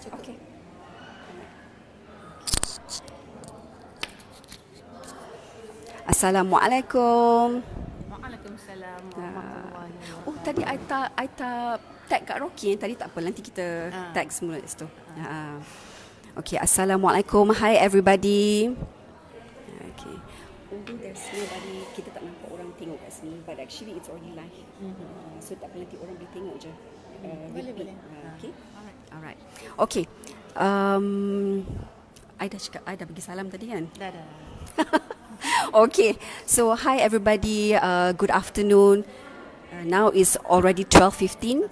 Okay. Assalamualaikum. Waalaikumsalam warahmatullahi Oh, wabarakatuh. tadi I tak tag Kak Rocky. Tadi tak apa, nanti kita tag semula kat situ. Okay, Assalamualaikum. Hi everybody. Okay. Although there's nobody, kita tak nampak orang tengok kat sini, but actually it's already live. So tak apa, nanti orang boleh tengok je. Boleh. Okay. Alright. Alright. Okay. I dah bagi salam tadi kan? Dah. Okay, so hi everybody, good afternoon. Now is already 12:15.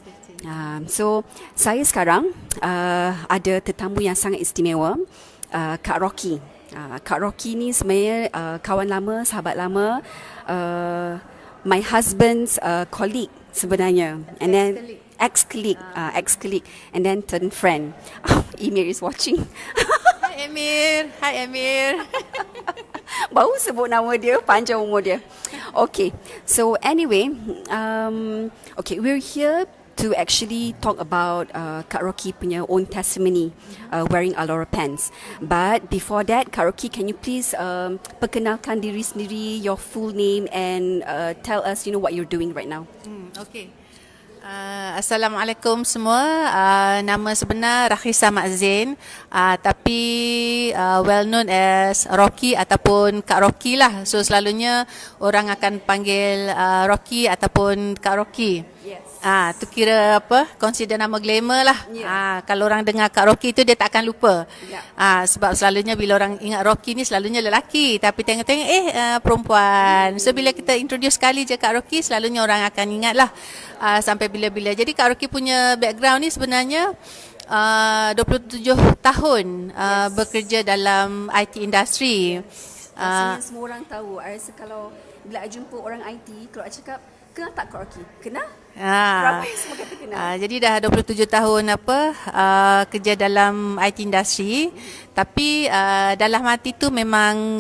So saya sekarang ada tetamu yang sangat istimewa, Kak Rocky. Kak Rocky ni sebenarnya kawan lama, sahabat lama, my husband's colleague sebenarnya, and then ex-colleague, and then turn friend. Emir is watching. Hi Amir. Baru sebut nama dia, panjang umur dia. Okay, so anyway, okay, we're here to actually talk about Kak Rocky punya own testimony, wearing Alora pants. But before that, Kak Rocky, can you please perkenalkan diri sendiri, your full name, and tell us, what you're doing right now. Okay. Assalamualaikum semua. Nama sebenar Rakhisa Mak Zain, tapi well known as Rocky ataupun Kak Rocky lah. So selalunya orang akan panggil Rocky ataupun Kak Rocky. Yes. Tu kira apa? Consider nama glamour lah. Yeah. Kalau orang dengar Kak Rocky tu dia tak akan lupa. Yeah. Sebab selalunya bila orang ingat Rocky ni selalunya lelaki, tapi tengok-tengok perempuan. So bila kita introduce sekali je Kak Rocky, selalunya orang akan ingat lah sampai bila-bila. Jadi Kak Rocky punya background ni sebenarnya 27 tahun bekerja dalam IT industri. Rasanya semua orang tahu. I rasa kalau bila I jumpa orang IT, kalau I cakap, kenal tak Kak Rocky? Kenal? Ramai semua kata kenal. Jadi dah 27 tahun kerja dalam IT industri, tapi dalam hati tu memang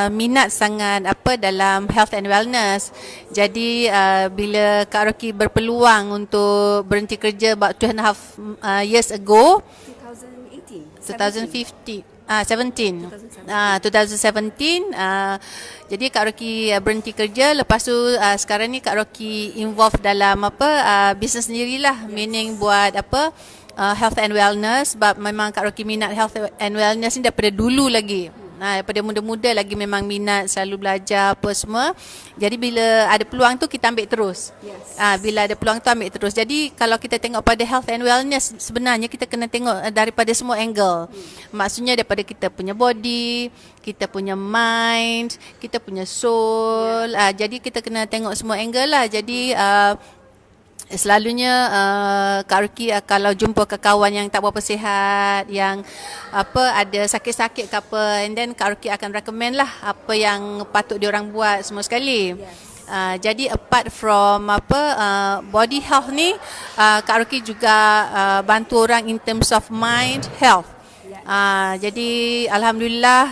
minat sangat dalam health and wellness. Jadi bila Kak Rocky berpeluang untuk berhenti kerja about 2.5 years ago, 2017. Jadi Kak Rocky berhenti kerja. Lepas tu sekarang ni Kak Rocky involved dalam bisnes sendirilah, meaning buat health and wellness. Sebab memang Kak Rocky minat health and wellness ni daripada dulu lagi. Daripada muda-muda lagi memang minat, selalu belajar apa semua. Jadi bila ada peluang tu kita ambil terus. Yes. Bila ada peluang tu ambil terus. Jadi kalau kita tengok pada health and wellness, sebenarnya kita kena tengok daripada semua angle. Maksudnya daripada kita punya body, kita punya mind, kita punya soul. Jadi kita kena tengok semua angle lah. Jadi selalunya Kak Rocky kalau jumpa kawan yang tak berapa sihat, yang ada sakit-sakit ke apa, and then Kak Rocky akan recommend lah apa yang patut diorang buat semua sekali. Jadi apart from body health ni, Kak Rocky juga bantu orang in terms of mind health. Jadi alhamdulillah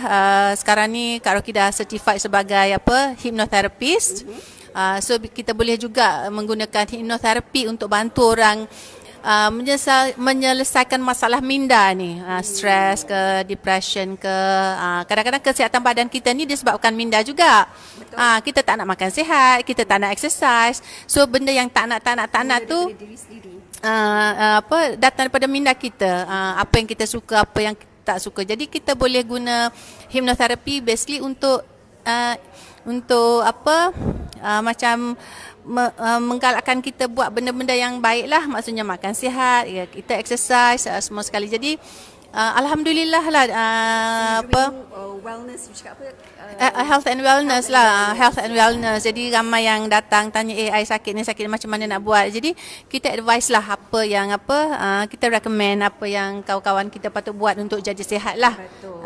sekarang ni Kak Rocky dah certified sebagai hypnotherapist. So kita boleh juga menggunakan hipnoterapi untuk bantu orang menyelesaikan masalah minda ni, stres ke, depression ke. Kadang-kadang kesihatan badan kita ni disebabkan minda juga. Kita tak nak makan sihat, kita tak nak exercise. So benda yang tak nak tu datang daripada minda kita. Apa yang kita suka, apa yang tak suka. Jadi kita boleh guna hipnoterapi basically untuk macam menggalakkan kita buat benda-benda yang baik lah. Maksudnya makan sihat, kita exercise semua sekali. Jadi alhamdulillah lah wellness, cakap health and wellness lah. Health and wellness. Jadi ramai yang datang tanya, I sakit ni macam mana nak buat. Jadi kita advise lah apa yang kita recommend apa yang kawan-kawan kita patut buat untuk jadi sihat lah. Betul.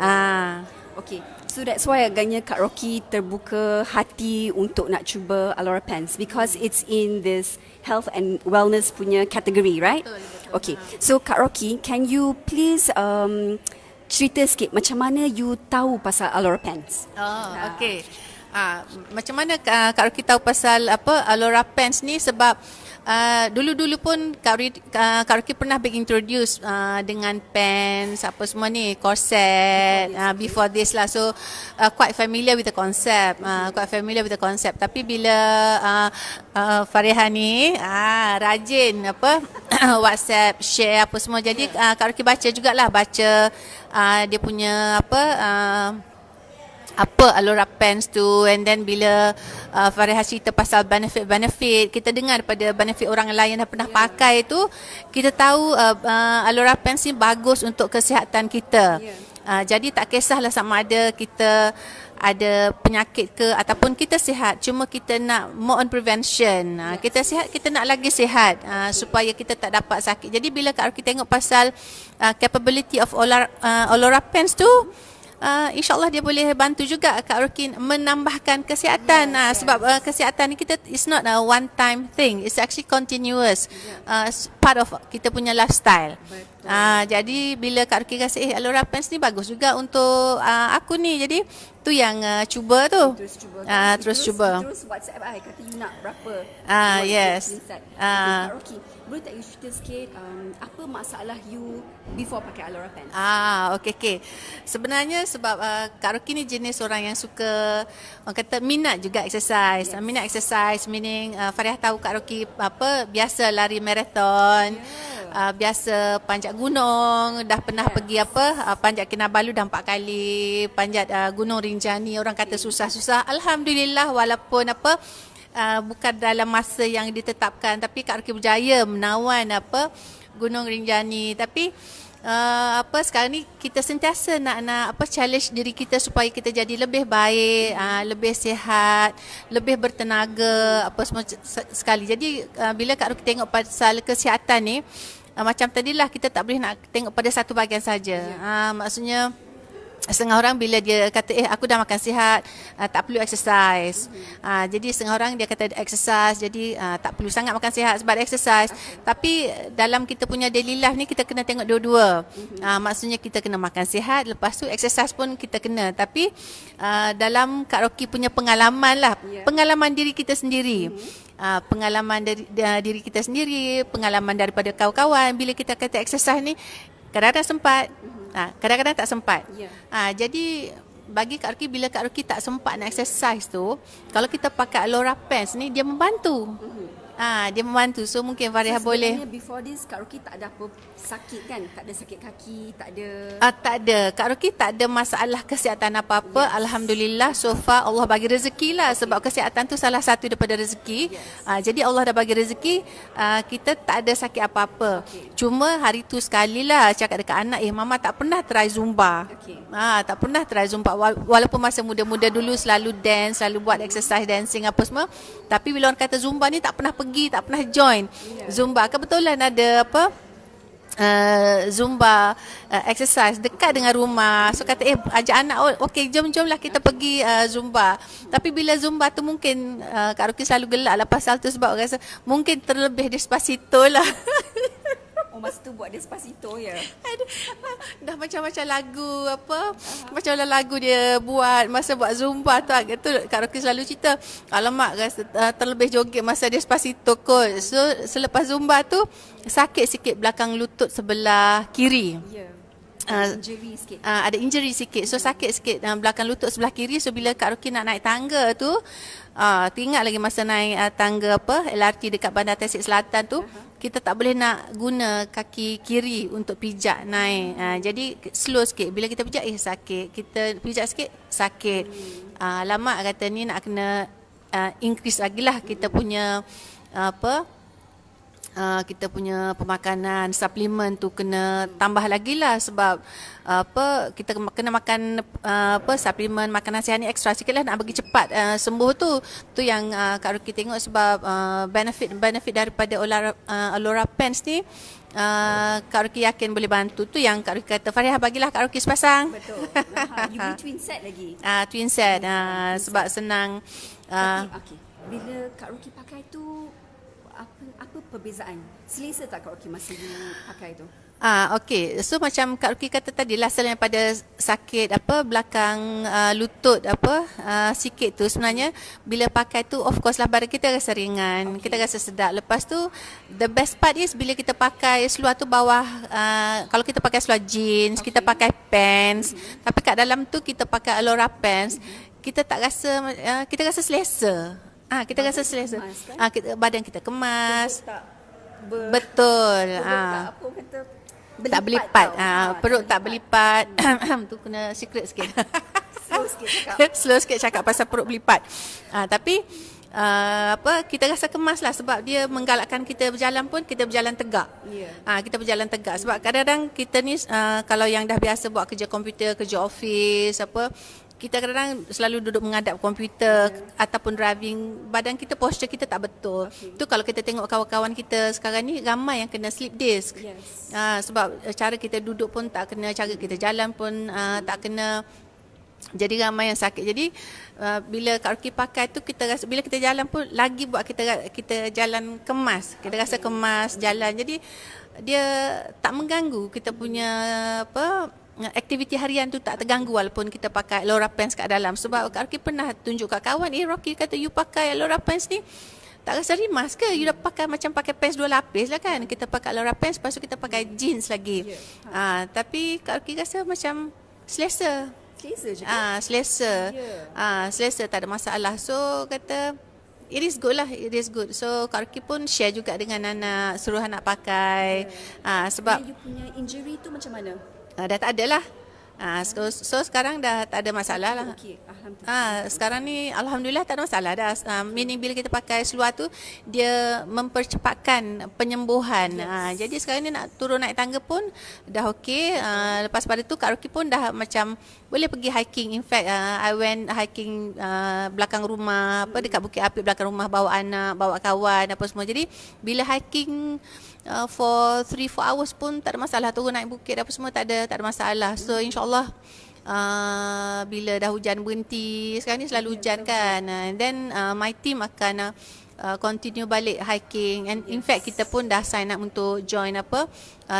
Okay, so that's why agaknya Kak Rocky terbuka hati untuk nak cuba Alora Pants, because it's in this health and wellness punya category, right? Betul. Okay, so Kak Rocky, can you please cerita sikit macam mana you tahu pasal Alora Pants? Okay. Macam mana Kak Rocky tahu pasal apa Alora Pants ni? Sebab dulu-dulu pun Kak Rocky pernah introduce dengan pants apa semua ni, corset before this lah. So quite familiar with the concept. Tapi bila Fariha ni rajin apa WhatsApp share apa semua. Jadi Kak Rocky baca dia punya apa Alora Pants tu, and then bila Fariha cerita pasal benefit, kita dengar daripada benefit orang lain yang dah pernah pakai tu, kita tahu Alora Pants ni bagus untuk kesihatan kita. Jadi tak kisahlah sama ada kita ada penyakit ke ataupun kita sihat, cuma kita nak more on prevention. Kita sihat, kita nak lagi sihat supaya kita tak dapat sakit. Jadi bila Kak Rocky tengok pasal capability of Alora Pants tu, InsyaAllah dia boleh bantu juga Kak Rocky menambahkan kesihatan. Sebab kesihatan ni it's not a one time thing, it's actually continuous, part of kita punya lifestyle. Jadi bila Kak Rocky kasi Alora Pants ni bagus juga untuk aku ni, jadi tu yang cuba tu. Terus cuba. Terus WhatsApp kata you nak berapa. Yes. Kak Rocky, boleh tak you cerita sikit apa masalah you before pakai Alora Pants? Okay. Sebenarnya sebab Kak Rocky ni jenis orang yang suka, orang kata minat juga exercise. Minat exercise meaning Fariha tahu Kak Rocky biasa lari marathon. Biasa panjat gunung, dah pernah pergi panjat Kinabalu dah 4 kali, panjat Gunung Rinjani, orang kata susah-susah. Alhamdulillah, walaupun bukan dalam masa yang ditetapkan, tapi Kak Rocky berjaya menawan Gunung Rinjani. Tapi sekarang ni kita sentiasa nak challenge diri kita supaya kita jadi lebih baik, lebih sihat, lebih bertenaga semua sekali. Jadi bila Kak Rocky tengok pasal kesihatan ni, macam tadilah kita tak boleh nak tengok pada satu bahagian saja. Maksudnya setengah orang bila dia kata aku dah makan sihat, tak perlu exercise. Jadi setengah orang dia kata exercise, jadi tak perlu sangat makan sihat sebab exercise. Tapi dalam kita punya daily life ni kita kena tengok dua-dua. Maksudnya kita kena makan sihat, lepas tu exercise pun kita kena. Tapi dalam Kak Rocky punya pengalaman lah, pengalaman diri kita sendiri. Pengalaman dari diri kita sendiri, pengalaman daripada kawan-kawan, bila kita kata exercise ni kadang-kadang sempat, kadang-kadang tak sempat. Jadi bagi Kak Rocky, bila Kak Rocky tak sempat nak exercise tu, kalau kita pakai Alora Pants ni, dia membantu. Dia membantu. So mungkin Fariha boleh. Before this Kak Rocky tak ada apa sakit kan? Tak ada sakit kaki, tak ada. Tak ada. Kak Rocky tak ada masalah kesihatan apa-apa. Alhamdulillah, so far Allah bagi rezeki lah. Sebab kesihatan tu salah satu daripada rezeki. Jadi Allah dah bagi rezeki, kita tak ada sakit apa-apa. Cuma hari tu sekali lah cakap dekat anak, Mama tak pernah try Zumba. Tak pernah try Zumba. Walaupun masa muda-muda dulu selalu dance, selalu buat exercise, dancing apa semua. Tapi bila orang kata Zumba ni tak pernah pergi, tak pernah join Zumba. Kebetulan ada Zumba exercise dekat dengan rumah. So kata ajak anak, okey jom-jomlah kita pergi Zumba. Tapi bila Zumba tu mungkin Kak Rocky selalu gelak lah pasal tu, sebab rasa mungkin terlebih Despacito lah. Masa tu buat Despacito ya. Dah macam-macam lagu macam lagu dia buat masa buat Zumba tu. Kak Rocky selalu cerita, alamak rasa terlebih joget masa Despacito kot. So selepas Zumba tu sakit sikit belakang lutut sebelah kiri. Injury sikit. Ada injury sikit. So sakit sikit belakang lutut sebelah kiri. So bila Kak Rocky nak naik tangga tu, teringat lagi masa naik tangga LRT dekat Bandar Tasik Selatan tu, kita tak boleh nak guna kaki kiri untuk pijak naik. Jadi slow sikit. Bila kita pijak sakit, kita pijak sikit sakit. Lama kata ni nak kena increase lagi lah kita punya kita punya pemakanan, suplemen tu kena tambah lagi lah. Sebab kita kena makan suplemen, makanan sihat ni ekstra sikit lah nak bagi cepat sembuh tu. Tu yang Kak Rocky tengok. Sebab benefit daripada Alora Pants ni, Kak Rocky yakin boleh bantu. Tu yang Kak Rocky kata, Fariha bagilah Kak Rocky sepasang. Betul. You beli twin set lagi. Twin set. Sebab senang. Okay. Bila Kak Rocky pakai tu, apa perbezaan? Selesa tak Kak Rocky masa you pakai tu? Okey. So macam Kak Ruki kata tadi lah, selain pada sakit belakang lutut sikit tu, sebenarnya bila pakai tu of course lah badan kita rasa ringan, kita rasa sedap. Lepas tu the best part is bila kita pakai seluar tu bawah, kalau kita pakai seluar jeans, kita pakai pants, tapi kat dalam tu kita pakai Alora pants, kita tak rasa kita rasa selesa. Kita rasa selesa. Badan kita kemas. Betul. Tak berlipat. Perut tak berlipat. Tu kena secret sikit. Slow sikit cakap pasal perut berlipat. Tapi kita rasa kemas lah, sebab dia menggalakkan kita berjalan pun kita berjalan tegak. Kita berjalan tegak sebab kadang-kadang kita ni kalau yang dah biasa buat kerja komputer, kerja office kita kadang-kadang selalu duduk menghadap komputer ataupun driving, badan kita, posture kita tak betul. Tu kalau kita tengok kawan-kawan kita sekarang ni, ramai yang kena slip disc. Sebab cara kita duduk pun tak kena, cara kita jalan pun tak kena. Jadi ramai yang sakit. Jadi bila Kak Ruki pakai tu, kita rasa bila kita jalan pun lagi buat kita jalan kemas. Kita rasa kemas jalan. Jadi dia tak mengganggu kita punya aktiviti harian tu, tak terganggu walaupun kita pakai Alora pants kat dalam. Sebab Kak Ruki pernah tunjuk kat kawan, Rocky kata you pakai Alora pants ni tak rasa rimas ke? You dah pakai macam pakai pants 2 lapis lah kan. Kita pakai Alora pants, lepas tu kita pakai jeans lagi. Tapi Kak Ruki rasa macam selesa. Selesa. Selesa, tak ada masalah. So kata it is good lah, it is good. So Kak Ruki pun share juga dengan anak, suruh anak pakai. Sebab you punya injury tu macam mana? Dah tak ada lah. So sekarang dah tak ada masalah lah. Sekarang ni Alhamdulillah tak ada masalah dah. Meaning bila kita pakai seluar tu, dia mempercepatkan penyembuhan. Jadi sekarang ni nak turun naik tangga pun dah okey. Lepas pada tu Kak Ruki pun dah macam boleh pergi hiking. In fact I went hiking belakang rumah, dekat Bukit Apit belakang rumah, bawa anak, bawa kawan apa semua. Jadi bila hiking for 3-4 hours pun tak ada masalah, turun naik bukit apa semua tak ada masalah. So insyaAllah bila dah hujan berhenti, sekarang ni selalu hujan kan, then my team akan continue balik hiking, and in fact kita pun dah sign up untuk join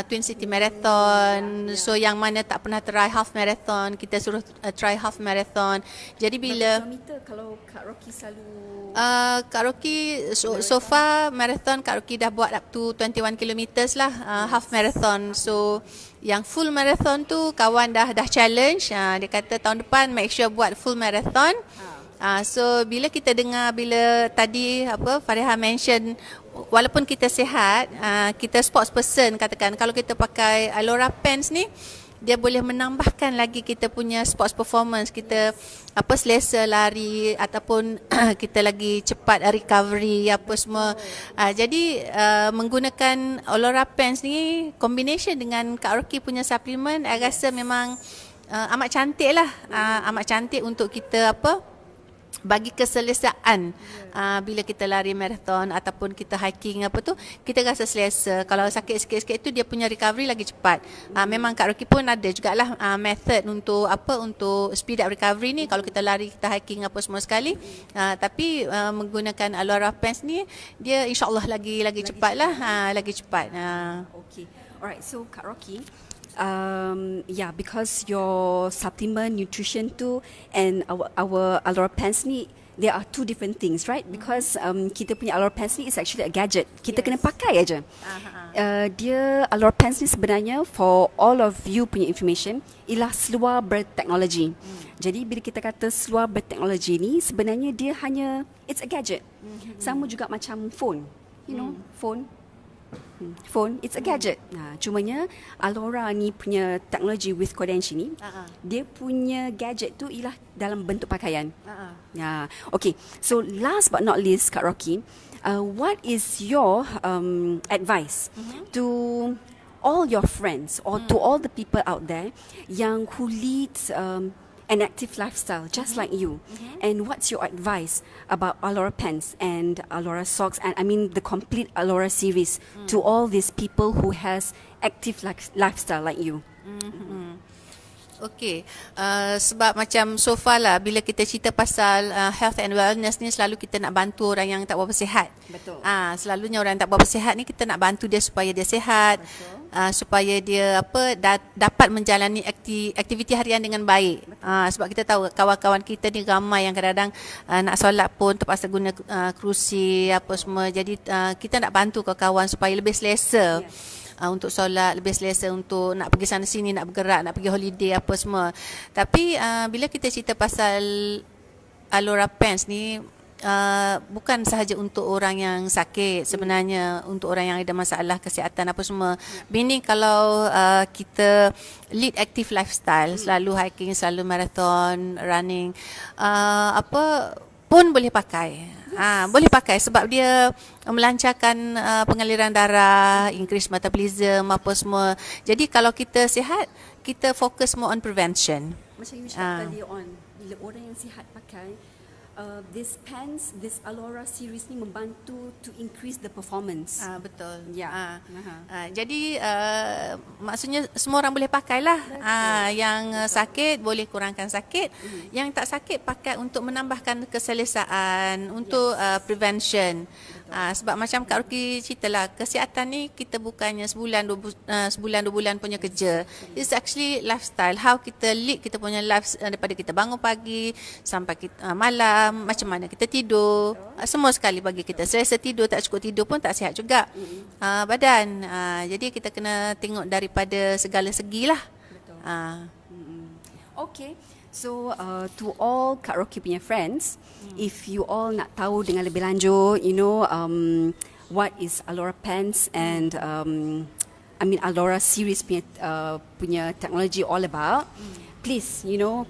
Twin City Marathon. So yang mana tak pernah try half marathon, kita suruh try half marathon. Jadi bila kilometer kalau Kak Ruki selalu Kak Ruki so far marathon Kak Ruki dah buat up to 21 kilometers lah, half marathon. So yang full marathon tu kawan dah challenge, dia kata tahun depan make sure buat full marathon. So bila kita dengar, bila tadi Fariha mention, walaupun kita sihat, kita sports person katakan, kalau kita pakai Alora pants ni, dia boleh menambahkan lagi kita punya sports performance, kita selesa lari ataupun kita lagi cepat recovery apa semua. Jadi menggunakan Alora pants ni combination dengan Kak Ruki punya suplemen, saya rasa memang amat cantik lah, amat cantik untuk kita bagi keselesaan. Bila kita lari marathon ataupun kita hiking kita rasa selesa. Kalau sakit sikit-sikit tu dia punya recovery lagi cepat. Memang Kak Ruki pun ada jugalah method untuk untuk speed up recovery ni kalau kita lari, kita hiking apa semua sekali. Tapi menggunakan Alora pants ni dia insyaAllah lagi cepat lah, lagi cepat. Okay. Alright, so Kak Ruki, because your supplement, nutrition too, and our Alora pants ni, there are two different things, right? Because kita punya Alora pants ni is actually a gadget. Kita kena pakai aja. Dia Alora pants ni sebenarnya, for all of you punya information, ialah seluar berteknologi. Jadi bila kita kata seluar berteknologi ni, sebenarnya dia hanya, it's a gadget. Sama juga macam phone, phone, it's a gadget. Cumanya Alora ni punya teknologi with Kodenshi ni, dia punya gadget tu ialah dalam bentuk pakaian. Okay, so last but not least, Kak Ruki, what is your advice to all your friends or to all the people out there who leads an active lifestyle just like you, and what's your advice about Alora pants and Alora socks, and I mean the complete Alora series, to all these people who has active lifestyle like you? Okay, sebab macam so far lah, bila kita cerita pasal health and wellness ni, selalu kita nak bantu orang yang tak berapa sihat. Betul. Selalunya orang yang tak berapa sihat ni, kita nak bantu dia supaya dia sihat. Betul. supaya dia dapat menjalani aktiviti harian dengan baik. Sebab kita tahu kawan-kawan kita ni ramai yang kadang-kadang nak solat pun terpaksa guna kerusi apa semua. Jadi kita nak bantu kawan-kawan supaya lebih selesa. Untuk solat, lebih selesa untuk nak pergi sana sini, nak bergerak, nak pergi holiday apa semua. Tapi bila kita cerita pasal Alora Pants ni, bukan sahaja untuk orang yang sakit, sebenarnya untuk orang yang ada masalah kesihatan apa semua. Meaning kalau kita lead active lifestyle, selalu hiking, selalu marathon, running, pun boleh pakai. Boleh pakai sebab dia melancarkan pengaliran darah, increase metabolism apa semua. Jadi kalau kita sihat, kita fokus more on prevention. Macam you cakap tadi on, bila orang yang sihat pakai this pants, this Alora series ni membantu to increase the performance. Betul. Ya. Jadi maksudnya semua orang boleh pakailah. Yang sakit boleh kurangkan sakit, yang tak sakit pakai untuk menambahkan keselesaan, untuk prevention. Sebab macam Kak Rocky ceritalah, kesihatan ni kita bukannya sebulan 2 bulan punya kerja. It's actually lifestyle, how kita lead kita punya life daripada kita bangun pagi sampai malam, macam mana kita tidur, semua sekali bagi kita. Selesa tidur, tak cukup tidur pun tak sihat juga badan. Jadi kita kena tengok daripada segala segi lah. Okay. So to all Kak Rocky punya friends, if you all nak tahu dengan lebih lanjut, what is Alora Pants and Alora series punya technology all about, please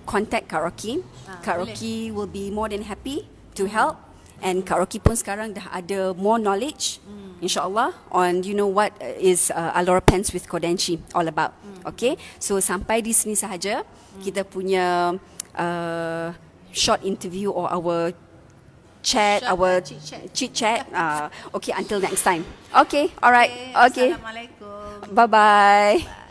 contact Kak Rocky. Kak Rocky will be more than happy to help, and Kak Rocky pun sekarang dah ada more knowledge InsyaAllah on what is Alora Pants with Kodenshi all about. Okay, so sampai di sini sahaja kita punya short interview or our chat, our chit chat. Okay, until next time. Okay, alright. Okay. Assalamualaikum. Bye bye.